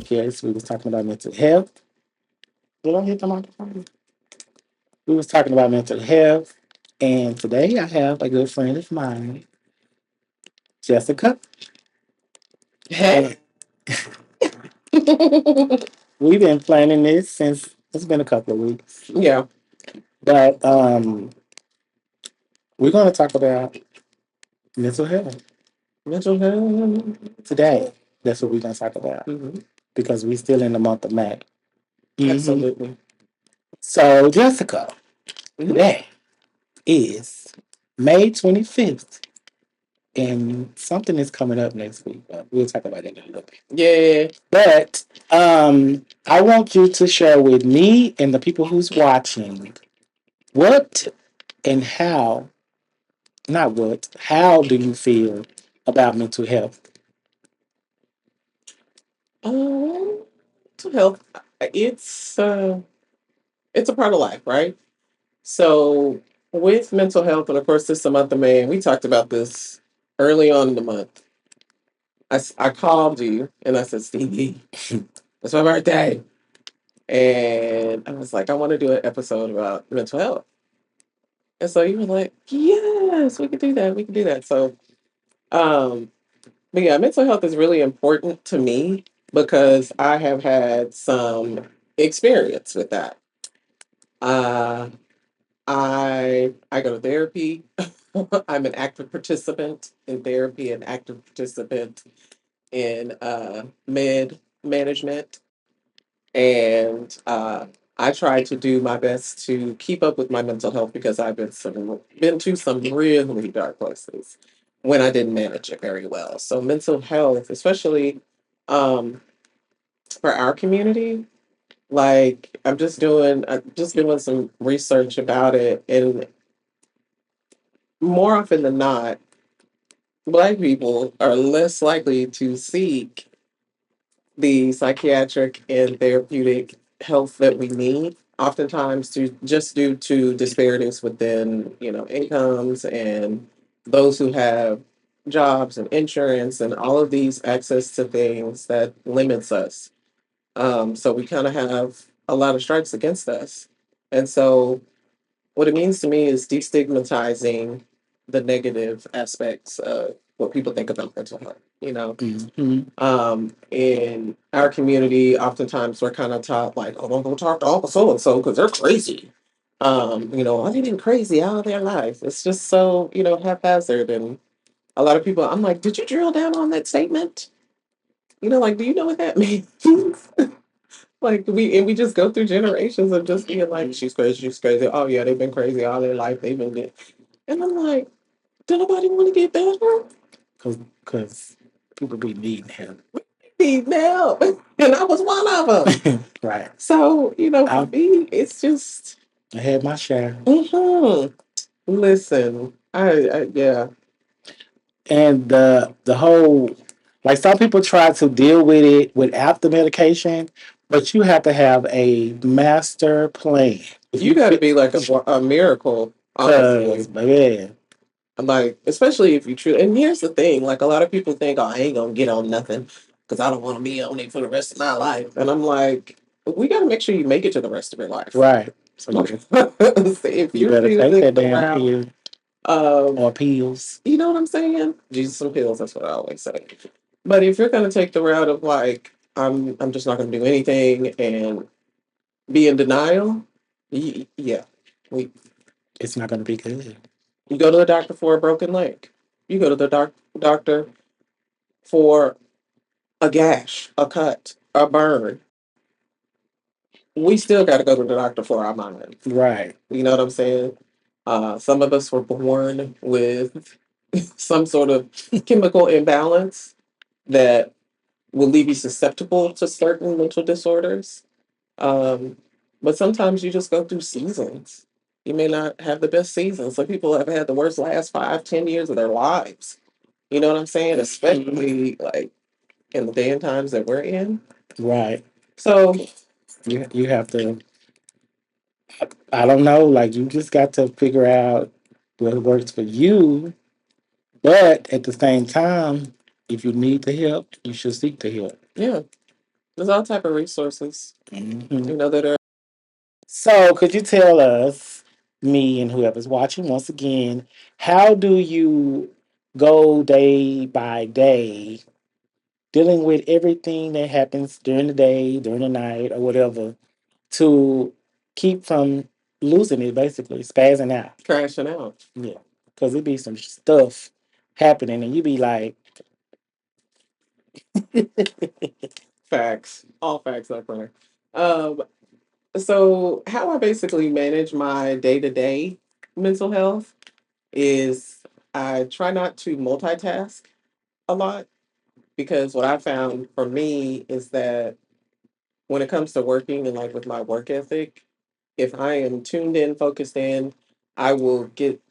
podcast. We was talking about mental health. Did I hit the microphone? We was talking about mental health, and today I have a good friend of mine, Jessica, Hey. and we've been planning this since it's been a couple of weeks. Yeah. But we're going to talk about mental health Mental health. today. That's what we're going to talk about Hmm. because we're still in the month of May. hmm Absolutely. So, Jessica, Hmm. today is May 25th, and something is coming up next week. But we'll talk about that in a little bit. Yeah. But I want you to share with me and the people who's watching what and how, not what, how do you feel about mental health? Um, mental health. It's uh, it's a part of life, right? So with mental health, and of course, this is the month of May, and we talked about this early on in the month. I called you and I said, Stevie, it's my birthday, and I was like, I want to do an episode about mental health. And so you were like, yes, we could do that. We could do that. Um, but yeah, mental health is really important to me because I have had some experience with that. Uh, I go to therapy. I'm an active participant in therapy and active participant in med management, and I try to do my best to keep up with my mental health because I've been to some really dark places when I didn't manage it very well. So mental health, especially um, for our community, like I'm just doing some research about it, and more often than not, Black people are less likely to seek the psychiatric and therapeutic health that we need, oftentimes just due to disparities within, incomes and those who have jobs and insurance and all of these access to things that limits us. So we kind of have a lot of strikes against us. And so what it means to me is destigmatizing the negative aspects of what people think about mental health. hmm In our community, oftentimes we're kind of taught like, oh, don't go talk to Uncle so and so because they're crazy. Oh, they've been crazy all their life. It's just so, haphazard. And a lot of people, I'm like, did you drill down on that statement? Like, do you know what that means? Like we just go through generations of just being like, she's crazy, she's crazy. Oh yeah, they've been crazy all their life. They've been good. And I'm like, do nobody want to get better? Because people be needing help. Need help. And I was one of them. Right. So, for I, me, it's just, I had my share. mhm. Listen, yeah. And the whole, like, some people try to deal with it without the medication, but you have to have a master plan. If You you got to fit, be like a miracle, cause honestly. baby, Like, especially if you truly, and here's the thing, like, a lot of people think, oh, I ain't gonna get on nothing because I don't want to be on it for the rest of my life. And I'm like, we got to make sure you make it to the rest of your life. right? So If you you're better take choosing that the damn route pill of, or pills. you know what I'm saying? Jesus and pills, that's what I always say. But if you're gonna take the route of like, I'm just not gonna do anything and be in denial, yeah. We It's not gonna be good. You go to the doctor for a broken leg. You go to the doctor for a gash, a cut, a burn. We still got to go to the doctor for our mind. Right. You know what I'm saying? Some of us were born with some sort of chemical imbalance that will leave you susceptible to certain mental disorders. Um, but sometimes you just go through seasons. You may not have the best seasons. Some people have had the worst last 5, 10 years of their lives. You know what I'm saying? Especially like in the day and times that we're in. Right. So You have to. I don't know. Like, you just got to figure out what works for you. But at the same time, if you need the help, you should seek the help. yeah, There's all type of resources, Hmm. that are So, could you tell us, me and whoever's watching, once again, how do you go day by day dealing with everything that happens during the day, during the night, or whatever, to keep from losing it, basically, spazzing out? crashing out. Yeah, because it be some stuff happening, and you be like, Facts. All facts up there. Um, so how I basically manage my day to day mental health is I try not to multitask a lot because what I found for me is that when it comes to working and like with my work ethic, if I am tuned in, focused in, I will get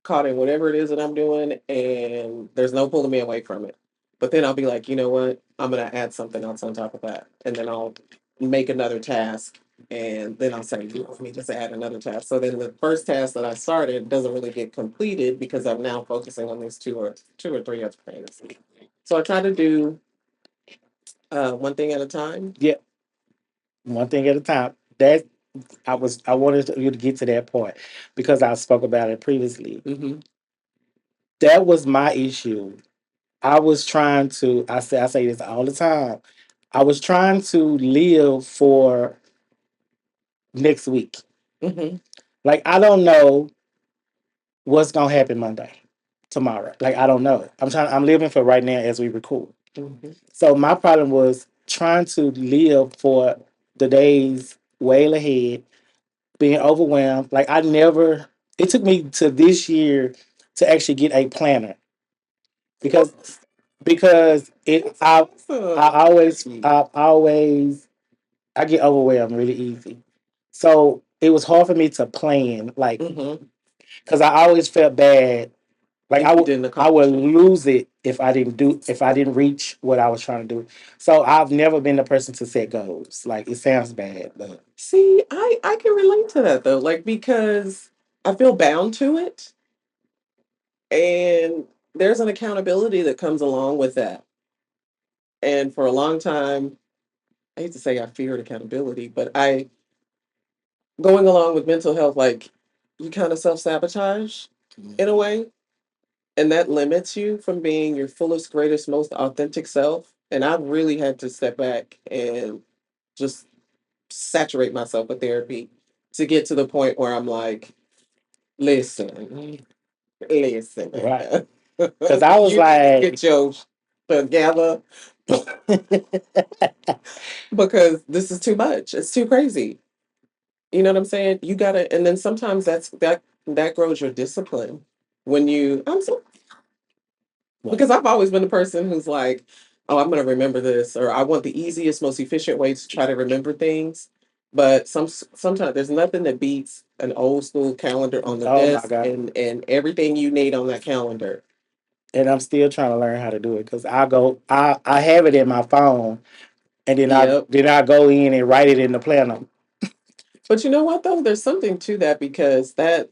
caught in whatever it is that I'm doing and there's no pulling me away from it. But then I'll be like, you know what? I'm going to add something else on top of that. And then I'll make another task. And then I'll say, let me just add another task. So then the first task that I started doesn't really get completed because I'm now focusing on these two or three other things. So I try to do one thing at a time. yeah, one thing at a time. That I wanted you to get to that point because I spoke about it previously. Hmm. That was my issue. I was trying to. I say this all the time. I was trying to live for next week. Hmm. Like I don't know what's gonna happen Monday, tomorrow. Like I don't know. I'm living for right now as we record. Hmm. So my problem was trying to live for the days way ahead, being overwhelmed. Like I never. It took me to this year to actually get a planner because it. That's awesome. I always I get overwhelmed really easy. So it was hard for me to plan, like Hmm. because I always felt bad. Like If you didn't I would accomplish it. lose it if I didn't reach what I was trying to do. So I've never been the person to set goals. Like it sounds bad, but See, I can relate to that though, like because I feel bound to it, and there's an accountability that comes along with that. And for a long time, I hate to say I feared accountability, but I going along with mental health, like you kind of self sabotage in a way, and that limits you from being your fullest, greatest, most authentic self. And I really had to step back and just saturate myself with therapy to get to the point where I'm like, listen, listen, right. Because I was you need to like, get your together because this is too much. It's too crazy. You know what I'm saying? You gotta, and then sometimes that grows your discipline when you. I'm so right. because I've always been the person who's like, oh, I'm gonna remember this, or I want the easiest, most efficient way to try to remember things. But sometimes there's nothing that beats an old school calendar on the Oh my desk god. and everything you need on that calendar. And I'm still trying to learn how to do it because I have it in my phone and Yep. then I go in and write it in the planner. But you know what though? There's something to that because that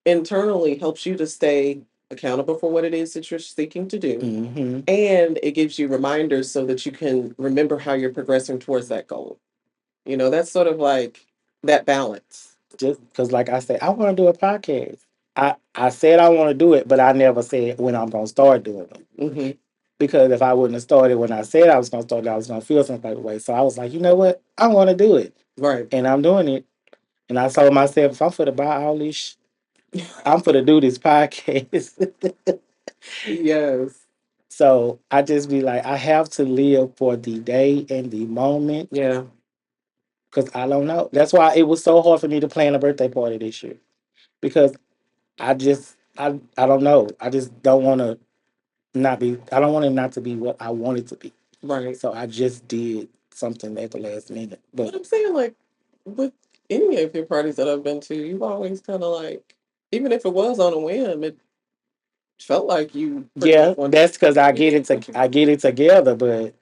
internally helps you to stay accountable for what it is that you're seeking to do. Hmm. And it gives you reminders so that you can remember how you're progressing towards that goal. That's sort of like that balance. Just because, like I said, I want to do a podcast. I said I want to do it, but I never said when I'm gonna start doing it. Hmm. Because if I wouldn't have started when I said I was gonna start, I was gonna feel some type of way. So I was like, you know what? I want to do it, Right. and I'm doing it. And I told myself, if I'm for to buy all this, I'm for to do this podcast. Yes. So I just be like, I have to live for the day and the moment Yeah. because I don't know. That's why it was so hard for me to plan a birthday party this year because I don't know. I just don't want to not be. I don't want it not to be what I want it to be. Right. So I just did something at the last minute. But But I'm saying, like, with any of your parties that I've been to, you've always kind of like, even if it was on a whim, it felt like you pretty yeah, much wanted that's because to be there. I get it together. But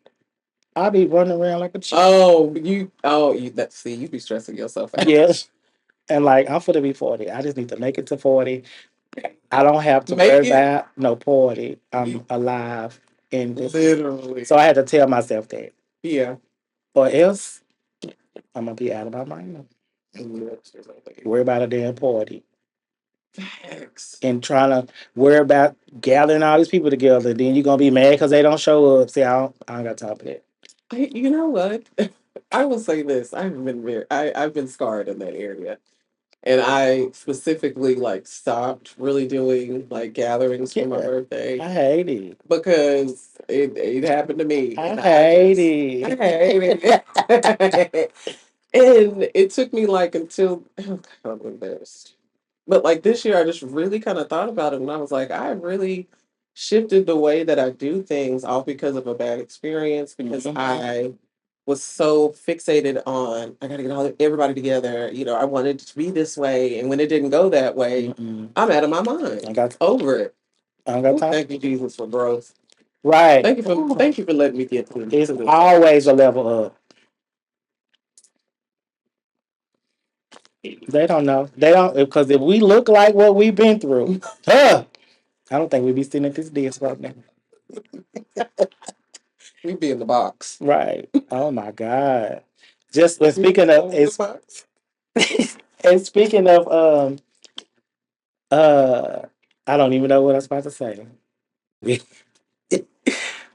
I be running around like a chick. That see, you be stressing yourself out. Yeah, and like I'm for to be 40. I just need to make it to 40. I don't have to worry Make it about no party. I'm alive in this. literally. So I had to tell myself that. Yeah. or else I'm gonna be out of my mind. Worry about a damn party Facts. and trying to worry about gathering all these people together. Then you're gonna be mad because they don't show up. See, I don't got time for that. You know what? I will say this. I've been scarred in that area. And I specifically like stopped really doing like gatherings for my Yeah, birthday I hate it. because it happened to me I and hate I it. hate it. And it took me like until oh God, I'm embarrassed. But like this year I just really kind of thought about it and I was like, I really shifted the way that I do things all because of a bad experience because Mhm. I was so fixated on I gotta get everybody together. You know, I wanted it to be this way, and when it didn't go that way, Mm-mm. I'm out of my mind I got. over it. I don't got Ooh, time. thank you, Jesus, for growth. Right. Thank you for letting me get It's to this always a stage. level up. They don't know. They don't because if we look like what we've been through, huh? I don't think we'd be sitting at this desk right now. We be in the box. Right. Oh my God. Just when We speaking of own the it's box. and speaking of uh I don't even know what I was about to say.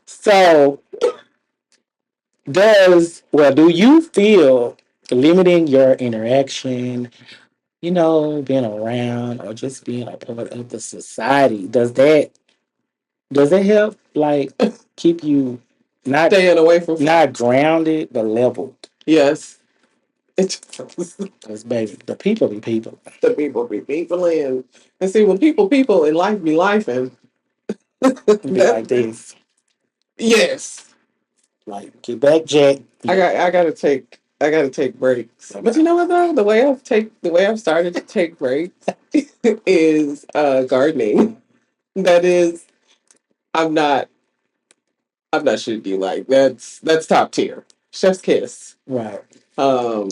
So do you feel limiting your interaction, being around or just being a part of the society, does that help like keep you not Staying away from not grounded but leveled? yes. It's Because baby, the people be people. the people be people and see when people and life be life and It be like that this. yes. Like get back, Jack. I gotta take breaks. But Okay. you know what though? The way I've started to take breaks is gardening. That is I'm not I'm not shitting you like that's top tier. Chef's kiss. Right. Um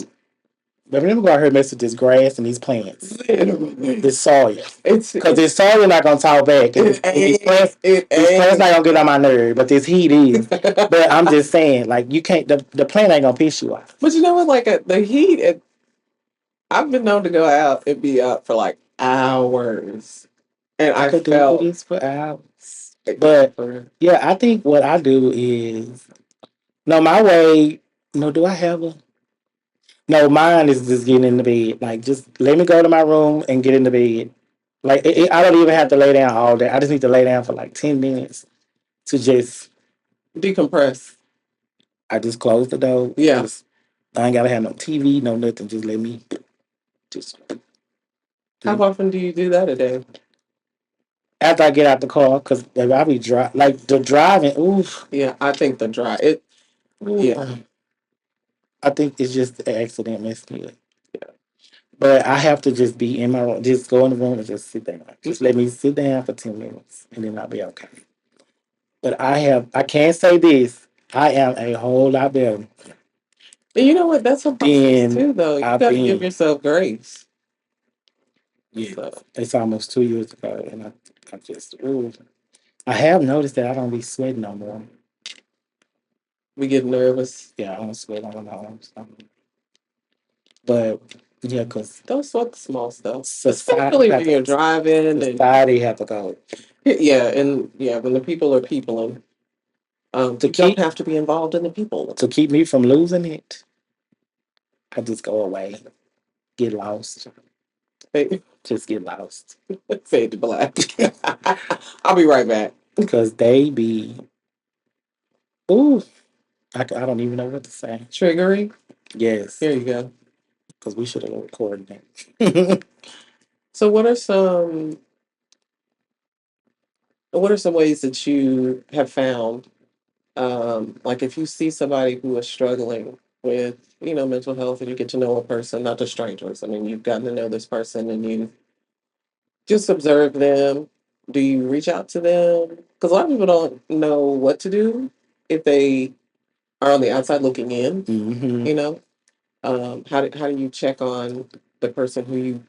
But remember, go out here mess with this grass and these plants, literally this soil. Because this it's soil not gonna talk back, and, it and these ain't plants, it these plants not ain't gonna get on my nerve. But this heat is. But I'm just saying, like you can't. The plant ain't gonna piss you off. but you know what? Like the heat, I've been known to go out and be out for like hours, and I I could do felt this for hours. But for yeah, I think what I do is no my way. No, do I have a? No, mine is just getting in the bed. Like just let me go to my room and get in the bed. Like I don't even have to lay down all day. I just need to lay down for like 10 minutes to just. decompress. I just close the door. Yeah. Just I ain't gotta have no TV, no nothing. Just let me just How often do you do that a day? after I get out the car, cause baby, I be like the driving. Oof, Yeah, I think the dry. It. Yeah. oof. I think it's just the accident messed me up. But I have to just be in my room, just go in the room and just sit down. Just let me sit down for 10 minutes, and then I'll be okay. But I can't say this. I am a whole lot better And you know what? That's a process than too, though. You I've got to give been. yourself grace. Yeah, So it's almost 2 years ago, and I just ooh. I have noticed that I don't be sweating no more. we get nervous. Yeah, I don't sweat on my arms. But yeah, because Don't sweat the small stuff, society, especially when you're driving and society have to go yeah, and yeah, when the people are peopling. to You don't keep have to be involved in the people. to keep me from losing it. I just go away, get lost, Fade, just get lost. fade to black. I'll be right back. Because they be ooh, I don't even know what to say. Triggering. Yes, Here you go. because we should have recorded that. So, what are some ways that you have found, like if you see somebody who is struggling with, mental health, and you get to know a person, not just strangers. I mean, you've gotten to know this person, and you just observe them. Do you reach out to them? Because a lot of people don't know what to do if they are on the outside looking in. hmm You know, how do you check on the person who you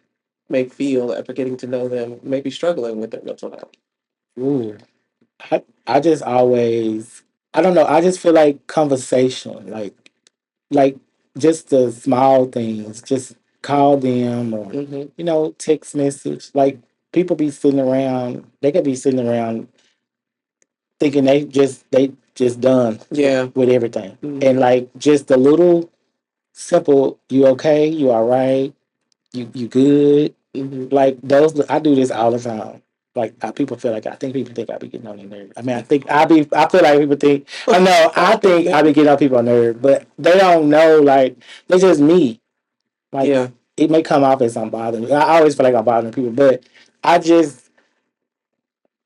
may feel after getting to know them may be struggling with their mental health? Ooh, I just always I don't know. I just feel like conversation, like like just the small things. Just call them or Hmm. text message. Like people be sitting around, they could be sitting around thinking they just done Yeah. with everything, and Hmm. like just the little simple, you okay, you all right, you good. Hmm. Like those, I do this all the time. Like people feel like, I think people think I be getting on their nerves. I mean, I feel like people think I know. I Stop it think now. I be getting on people's nerves, but they don't know. Like it's just me. Like Yeah. it may come off as I'm bothering. I always feel like I'm bothering people, but I just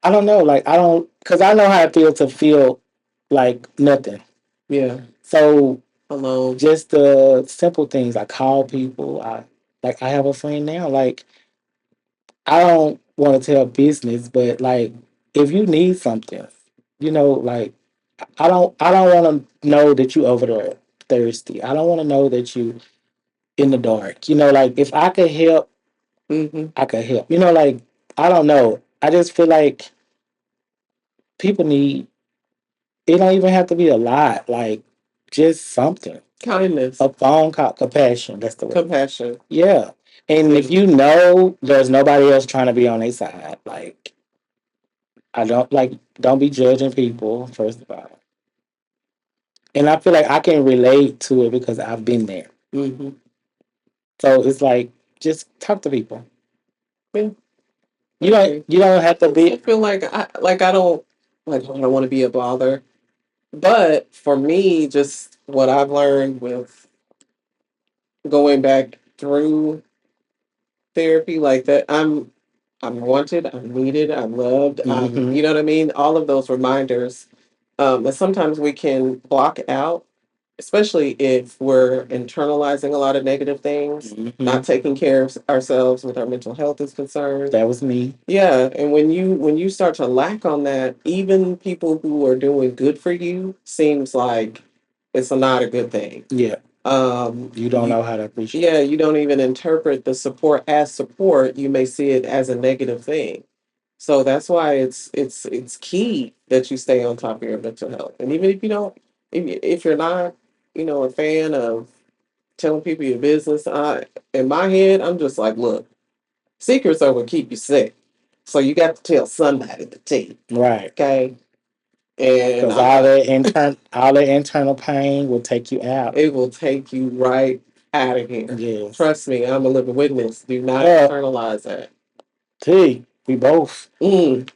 I don't know. Like I don't, because I know how it feels to feel like nothing. Yeah. So Alone. just the simple things. I call people. I have a friend now. Like I don't want to tell business, but like if you need something, like I don't want to know that you over there thirsty. I don't want to know that you in the dark. Like if I could help, Hmm. I could help. Like I don't know. I just feel like people need. It don't even have to be a lot. Like just something. Kindness. A phone call, compassion. That's the word. Compassion. Yeah. And if Yeah. you know there's nobody else trying to be on their side, like I don't be judging people, first of all. And I feel like I can relate to it because I've been there. Hmm. So it's like just talk to people. Yeah. I You don't agree. you don't have to I be feel like I don't like I don't want to be a bother. But for me, just what I've learned with going back through therapy like that, I'm wanted, I'm needed, I'm loved, hmm you know what I mean? All of those reminders that sometimes we can block out, especially if we're internalizing a lot of negative things, hmm not taking care of ourselves with our mental health is concerned. that was me. Yeah, and when you start to lack on that, even people who are doing good for you seems like it's not a good thing. Yeah. You don't You know how to appreciate yeah, you don't even interpret the support as support. You may see it as a negative thing. So that's why it's key that you stay on top of your mental health. And even if you don't, if you're not, a fan of telling people your business, in my head, I'm just like, look, secrets are what keep you sick. So you got to tell somebody the tea, it. Right. okay? And Because I'm not. all that internal pain will take you out. It will take you right out of here. Yes. Trust me, I'm a living witness. Do not Well, internalize that. T, we both. Mm,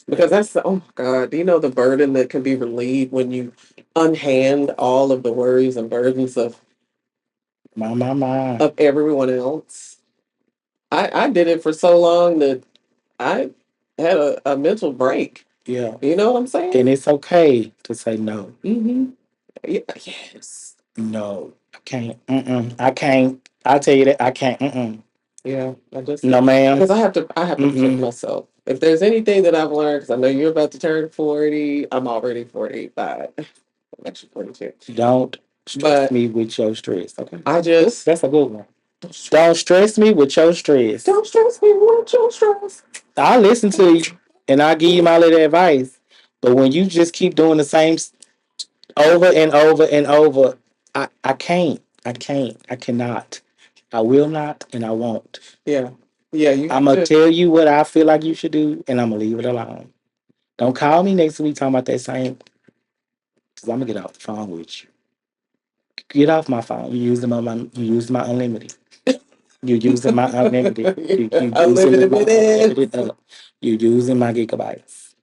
because oh my God, do you know the burden that can be relieved when you unhand all of the worries and burdens My. of everyone else? I did it for so long that I had a mental break. Yeah. You know what I'm saying? And it's okay to say no. Mm-hmm. Yeah, yes. No, I can't. I can't. I tell you that I can't. Yeah. No, ma'am. Because I have to protect Mm-mm. myself. If there's anything that I've learned, because I know you're about to turn 40, I'm already 45. I'm actually 42. Don't stress But me with your stress. Okay, I just that's a good one. Don't stress me with your stress. don't stress me with your stress. I'll listen to you and I'll give you my little advice. But when you just keep doing the same over and over and over, I can't. I can't. I cannot. I will not and I won't. Yeah. Yeah, you I'm have gonna to. tell you what I feel like you should do, and I'm gonna leave it alone. Don't call me next week talking about that same. Cause I'm gonna get off the phone with you. Get off my phone. You using my unlimited. You using my unlimited. You using Unlimited my minutes. unlimited. You using my gigabytes.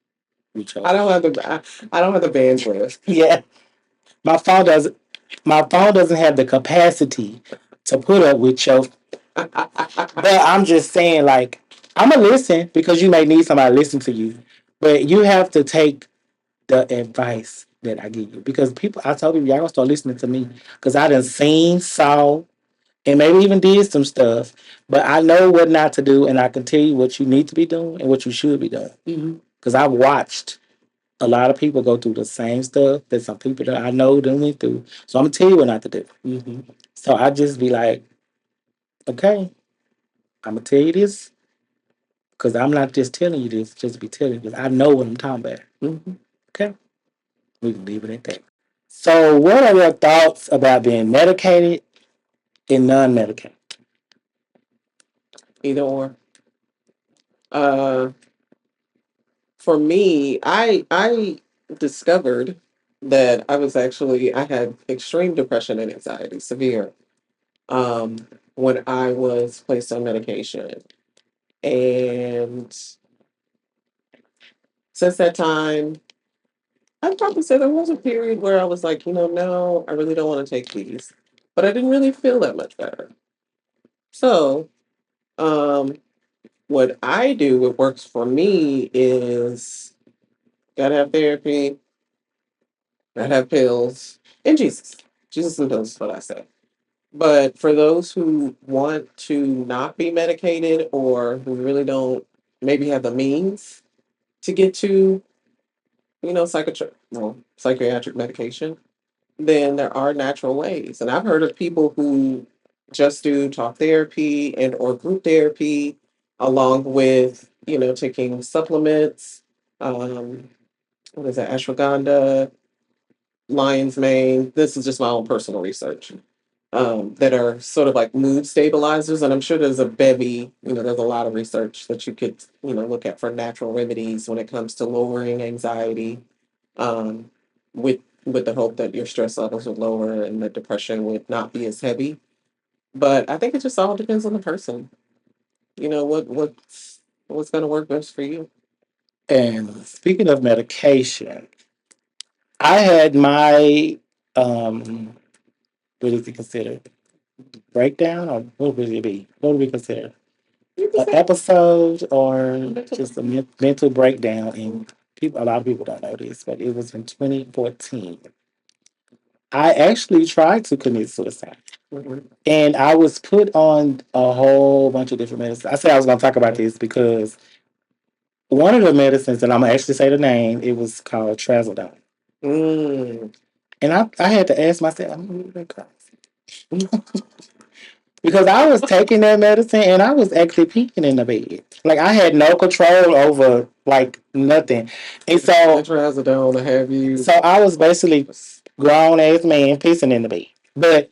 You I chose. don't have the I don't have the bandwidth. Yeah, my phone does. My phone doesn't have the capacity to put up with your. But I'm just saying, like, I'm gonna listen because you may need somebody to listen to you. But you have to take the advice that I give you because people. I told people y'all gonna start listening to me because I done seen, saw, and maybe even did some stuff. But I know what not to do, and I can tell you what you need to be doing and what you should be doing. Mhm. Because I've watched a lot of people go through the same stuff that some people that I know done went through. So I'm gonna tell you what not to do. Mhm. So I just be like, okay, I'm gonna tell you this because I'm not just telling you this, just be telling you because I know what I'm talking about. Mhm. Okay, we can leave it at that. So, what are your thoughts about being medicated and non-medicated? Either or. Uh, for me, I discovered that I had extreme depression and anxiety, severe, when I was placed on medication. And since that time, I'd probably say there was a period where I was like, no, I really don't want to take these. But I didn't really feel that much better. So, um, what I do, what works for me is gotta have therapy, gotta have pills, and Jesus. Jesus and pills is what I say. But for those who want to not be medicated or who really don't maybe have the means to get to, psychiatric medication, then there are natural ways. And I've heard of people who just do talk therapy and or group therapy along with, taking supplements, um, what is that, ashwagandha, lion's mane. This is just my own personal research. That are sort of like mood stabilizers. And I'm sure there's a bevy, there's a lot of research that you could, look at for natural remedies when it comes to lowering anxiety, um, with the hope that your stress levels would lower and the depression would not be as heavy. But I think it just all depends on the person. What's going to work best for you. And speaking of medication, I had my what is it considered? Breakdown, or what would it be? What would we consider? You can An say episode or mental just a breakdown. mental breakdown? And people, a lot of people don't know this, but it was in 2014. I actually tried to commit suicide. Mhm. And I was put on a whole bunch of different medicines. I said I was going to talk about this because one of the medicines, and I'm going to actually say the name, it was called Trazodone. Mm. And I had to ask myself, because I was taking that medicine and I was actually peeking in the bed. Like I had no control over like nothing. And That so trazodone to have you. I was basically grown ass man pissing in the bed. But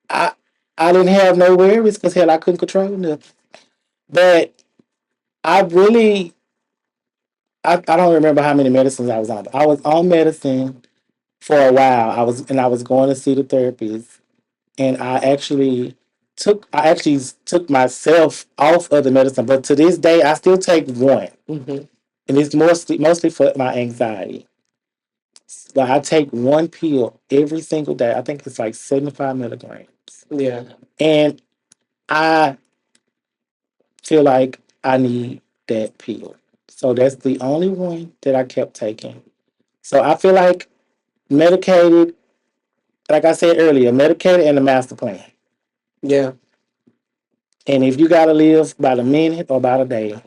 I I didn't have no worries because hell I couldn't control nothing. But I really I don't remember how many medicines I was on. But I was on medicine for a while. I was going to see the therapist, and I actually took myself off of the medicine. But to this day, I still take one, Mhm. and it's mostly for my anxiety. But I take one pill every single day. I think it's like 75 milligrams, Yeah. and I feel like I need that pill. So that's the only one that I kept taking. So I feel like medicated, like I said earlier, medicated and a master plan. Yeah. And if you gotta live by the minute or by the day,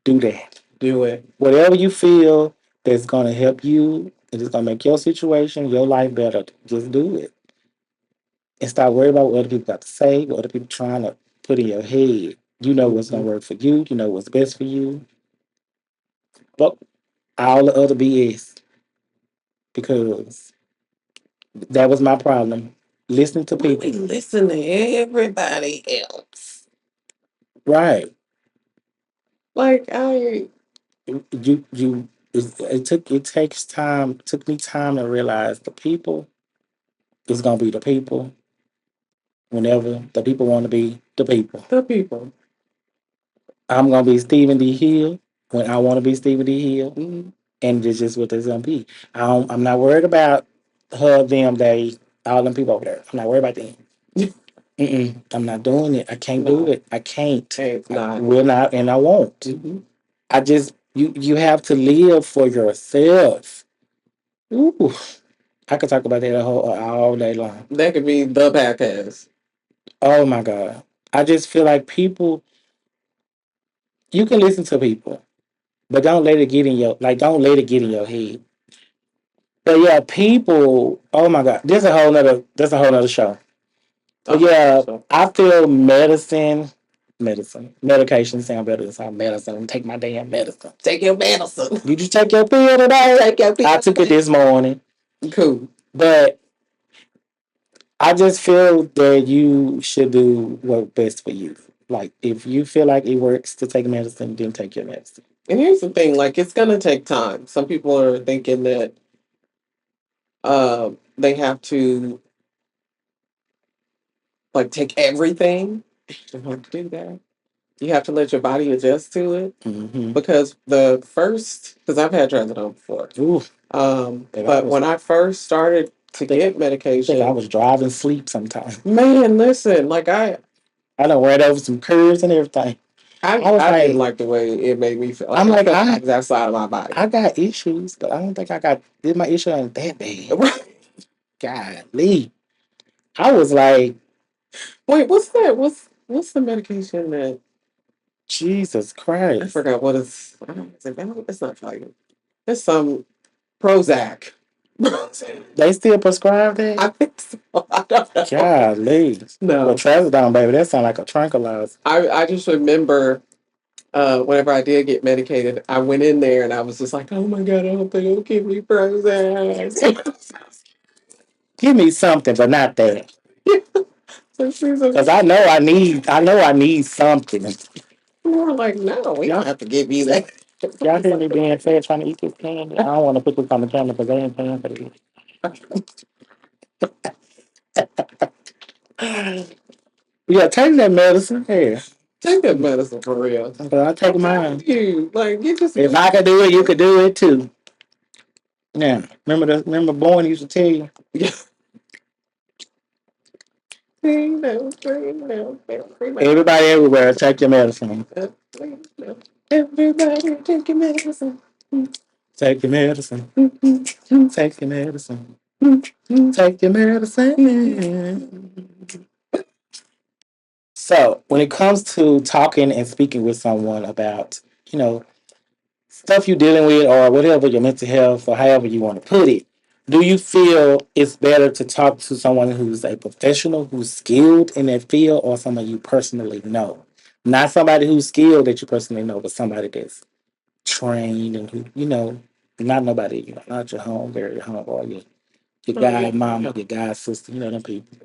do that. Do it. Whatever you feel that's gonna help you and it's gonna make your situation, your life better, just do it. And stop worrying about what other people got to say, what other people trying to put in your head. You know what's gonna Mhm. work for you, you know what's best for you. But all the other BS, because that was my problem. Listening to Why we people. listen to everybody else? Right. Like I. It takes time, took me time to realize the people is gonna be the people whenever the people want to be the people. The people. I'm gonna be Stephen D. Hill when I want to be Stephen D. Hill, Mhm. and it's just what it's gonna be. I'm not worried about her, them, they, all them people over there. I'm not worried about them. I'm not doing it. I can't do No, it. I can't. it's I not. will not, and I won't. Hmm. I just you have to live for yourself. Ooh, I could talk about that all day long. That could be the podcast. Oh my god, I just feel like people. You can listen to people, but don't let it get in your Don't let it get in your head. But yeah, people. Oh my god, this a whole nother. That's a whole nother show. But Oh, yeah, so I feel medication sound better than some medicine. Take my damn medicine. take your medicine. Did you take your pill today? Take your I pill took it today. this morning. Cool. But I just feel that you should do what's best for you. Like if you feel like it works to take medicine, then take your medicine. And here's the thing, like it's gonna take time. Some people are thinking that they have to like take everything. You don't have to do that. You have to let your body adjust to it. Mm-hmm. Because because I've had trazodone before. Ooh, But when I first started to get I think I medication, was driving sleep sometimes. man, listen, like I done ran over some curves and everything. I was I didn't like, like the way it made me feel. I'm Like I like, felt like that side of my body. I got issues, but I don't think I got did my issue ain't that bad. Golly. I was like, Wait, what's that? What's the medication that Jesus I Christ. forgot what it's? I don't, it's not Valium. It's some Prozac. They still prescribe I that? think so. I don't know. Golly. Well, No, trazodone, baby, that sound like a tranquilizer. I just remember whenever I did get medicated, I went in there and I was just like, oh my God, I hope they don't give me Prozac. Give me something, but not that. So she's a, Cause I know I need something. we were like, no, we don't Y'all, have to give you that. y'all hear me being fed trying to eat this candy? I don't want to put this on the camera because they ain't paying for this. Yeah, take that medicine. Here. Take that medicine for real. But I take I'm telling mine. you, like, get just If get I could do it, you could do it too. Yeah. Remember Boyne used to tell you? Everybody everywhere, take your medicine. Everybody take your medicine. Take your medicine. Take your medicine. Take your medicine. So, when it comes to talking and speaking with someone about, you know, stuff you're dealing with or whatever, your mental health or however you want to put it, do you feel it's better to talk to someone who's a professional, who's skilled in that field, or someone you personally know? Not somebody who's skilled that you personally know, but somebody that's trained and who, not nobody, not your home, very home, or your Oh guy yeah. mama, your guy sister, them people.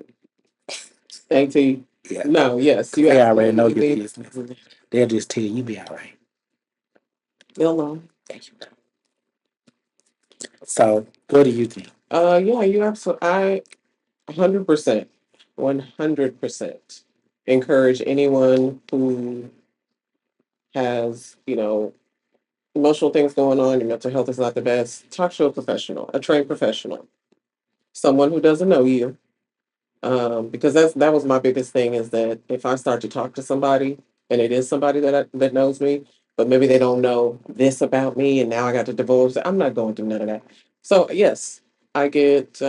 AT. Yeah. No, yes, Because you they already know absolutely your need. business. They'll just tell you be all right. You'll know. Thank you. So, what do you think? Yeah, you absolutely. I 100%, 100% encourage anyone who has, emotional things going on, your mental health is not the best. Talk to a professional, a trained professional, someone who doesn't know you. Because that was my biggest thing is that if I start to talk to somebody and it is somebody that knows me, but maybe they don't know this about me, and now I got to divulge that I'm not going through none of that. So yes, I get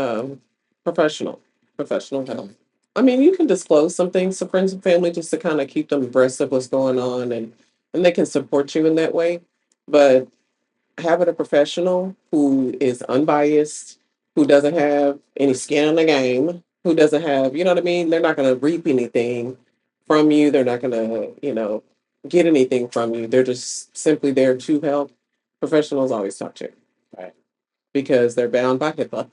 professional help. I mean, you can disclose some things to friends and family just to kind of keep them abreast of what's going on, and they can support you in that way. But having a professional who is unbiased, who doesn't have any skin in the game, who doesn't have, you know what I mean? They're not going to reap anything from you. They're not going to, get anything from you. They're just simply there to help. Professionals always talk to you, right? Because they're bound by HIPAA.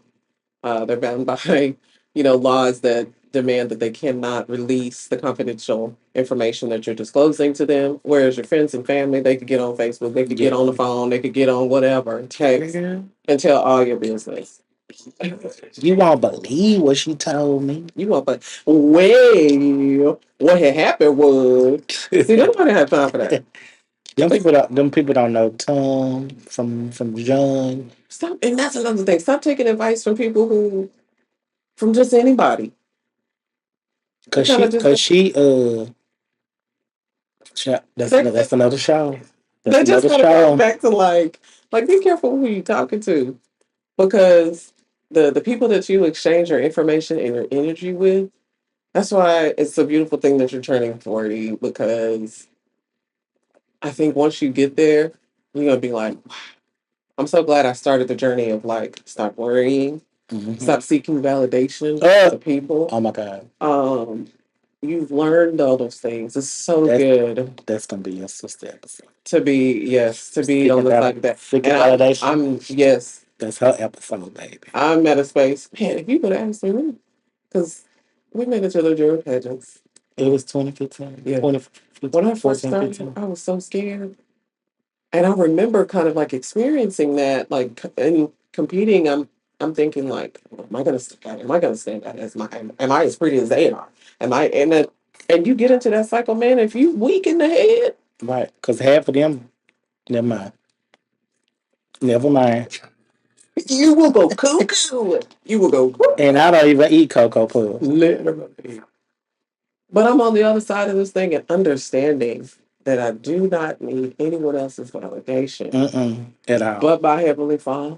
They're bound by, laws that demand that they cannot release the confidential information that you're disclosing to them. Whereas your friends and family, they could get on Facebook, they could get on the phone, they could get on whatever, text, and tell all your business. You won't believe what she told me. You want, but well, what had happened was, see, nobody had time for that. Them people don't know Tom from John. Stop, and that's another thing. Stop taking advice from people from just anybody. They Cause kind she of just cause she they, that's another show. That's that just another kind of goes show. back to like be careful who you talking to, because the people that you exchange your information and your energy with, that's why it's a beautiful thing that you're turning 40, because I think once you get there, you're gonna be like, I'm so glad I started the journey of like stop worrying, Mm-hmm. stop seeking validation Oh, to people. oh my God. Um, you've learned all those things. It's so That's good that's gonna be your sister episode. to be, yes, to be on Seeking the side of that. seeking And validation. I'm yes. That's her episode, baby. I'm at a space. Man, if you could ask me, because we made it to the jury pageants. It was 2015. Yeah. 2015, When I first 14, started, 15. I was so scared. And I remember kind of like experiencing that, like in competing, I'm thinking like, am I gonna stand out? Am I gonna stand out as am I as pretty as they are? Am I and you get into that cycle, man, if you weak in the head, Right. Because half of them, never mind. Never mind. you will go cuckoo. You will go And I don't even eat Cocoa Puffs. literally. But I'm on the other side of this thing and understanding that I do not need anyone else's validation Mm-mm. At all. but my Heavenly Father.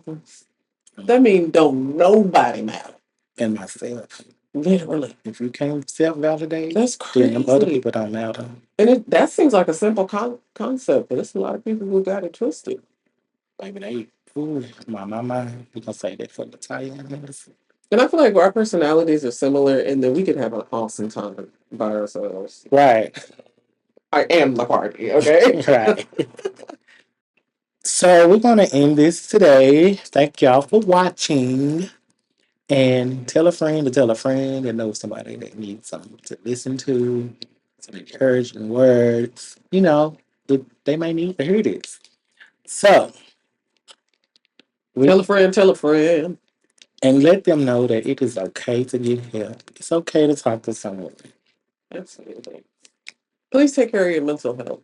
That means don't nobody matter. And myself. Literally. If you can't self-validate, That's then them other crazy. people don't matter. And that seems like a simple concept, but there's a lot of people who got it twisted. Baby, they, ooh, my mind. We gonna say that for the Italians. And I feel like our personalities are similar in that we could have an awesome time by ourselves. Right. I am the party, okay? Right. So we're gonna end this today. Thank y'all for watching. And tell a friend to tell a friend that knows somebody that needs something to listen to, some encouraging words. You know, they may need to hear this. So, Tell a friend, tell a friend. and let them know that it is okay to get help. It's okay to talk to someone. Absolutely. Please take care of your mental health.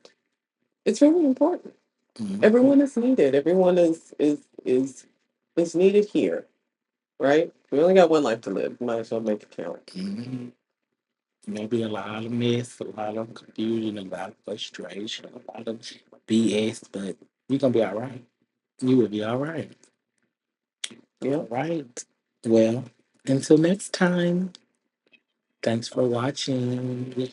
It's very important. Mhm. Everyone is needed. Everyone is needed here, right? We only got one life to live. Might as well make it count. Mhm. Maybe a lot of mess, a lot of confusion, a lot of frustration, a lot of BS, but you're gonna be all right. You will be all right. Yeah. All right. Well, until next time, thanks for watching.